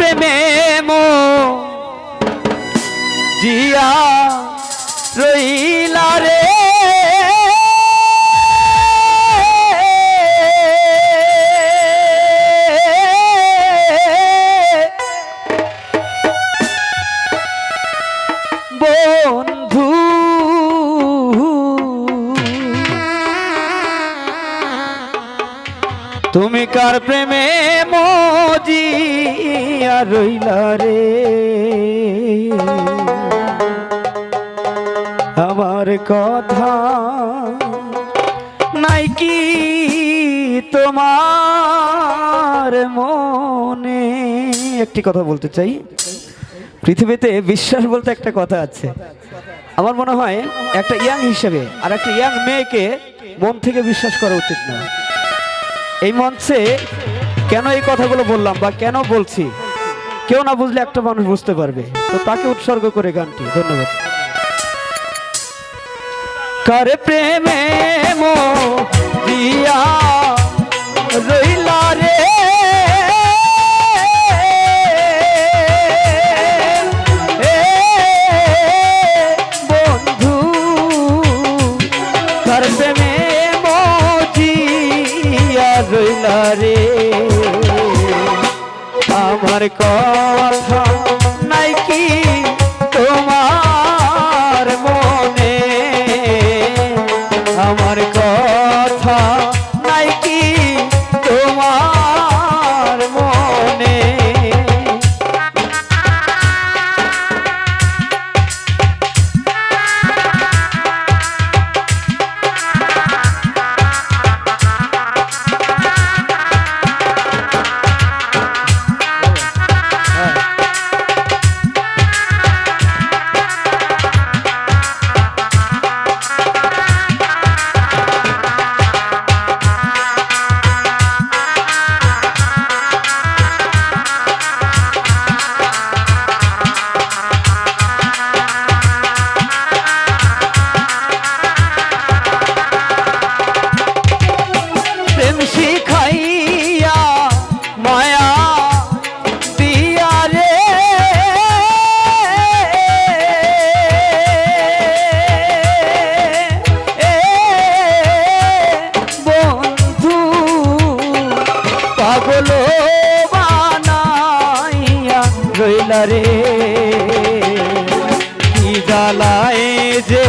প্রেমে জিয়া রইলা রে বন্ধু তুমি কার প্রেমে মজিয়া রইলা রে আমার কথা নাই কি তোমার মনে? একটি কথা বলতে চাই, পৃথিবীতে বিশ্বাস বলতে একটা কথা আছে। আমার মনে হয় একটা ইয়াং হিসেবে আর একটা ইয়াং মেয়েকে মন থেকে বিশ্বাস করা উচিত না। এই মঞ্চে কেন এই কথাগুলো বললাম বা কেন বলছি, কেউ না বুঝলে একটা মানুষ বুঝতে পারবে, তো তাকে উৎসর্গ করে গানটি। ধন্যবাদ। কার প্রেমে মজিয়া রইলা রে বন্ধু, কার প্রেমে মজিয়া রইলা রে আমার কথা নাই কি তোমার মনে? আমার কথা নাই কি তোমার মনে? রে কি জ্বালায় যে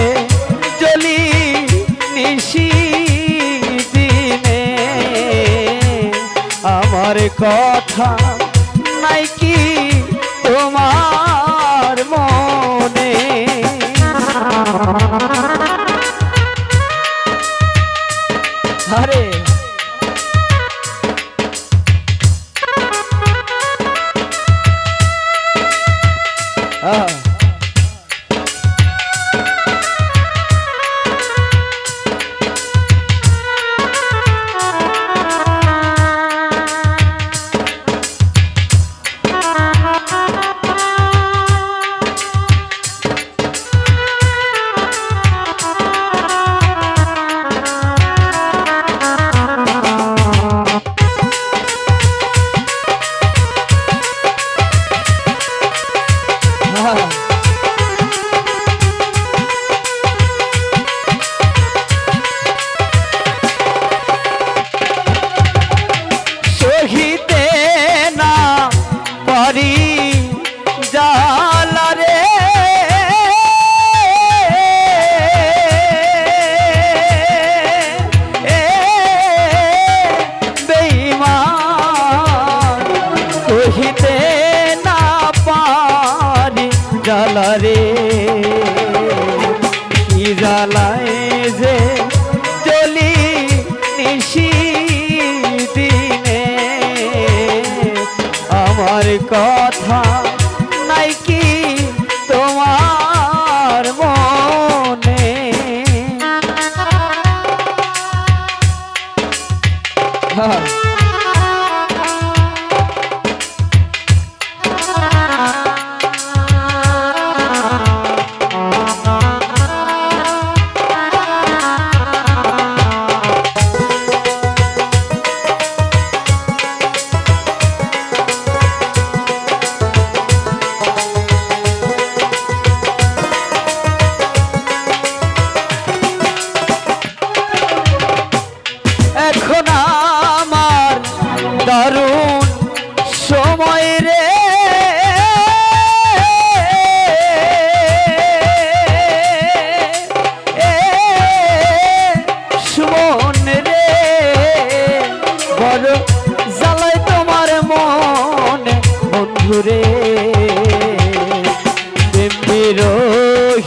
চলি নিশি দিনে আমার কথা নাই কি তোমার মনে? আরে সহিতে না পারি জালা রে বেঈমান, সহিতে না পারি জালা রে কি জ্বালায় যে চলি নিশি দিনে আমার কথা নাই কি তোমার মনে?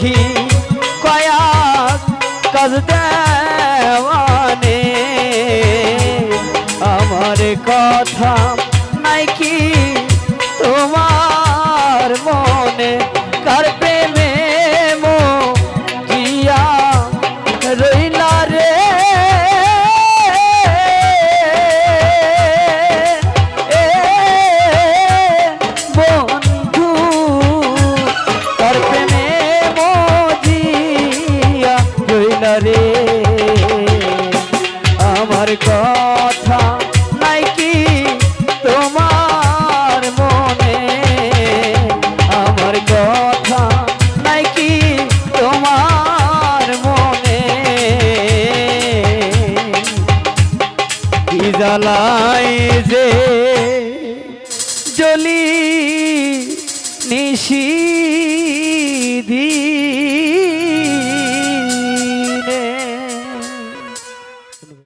দেখি কয়াক কাজ দেওয়ানে আমার কথা নাই কি তোমার মনে কার প্রেমে মজিয়া রইলা রে বন্ধু কার প্রেমে মজিয়া রইলা রে আমার কথা নাই কি তোমার মনে আমার কথা নাই কি তোমার মনে কি জ্বালাই যে জ্বলি নিশিদি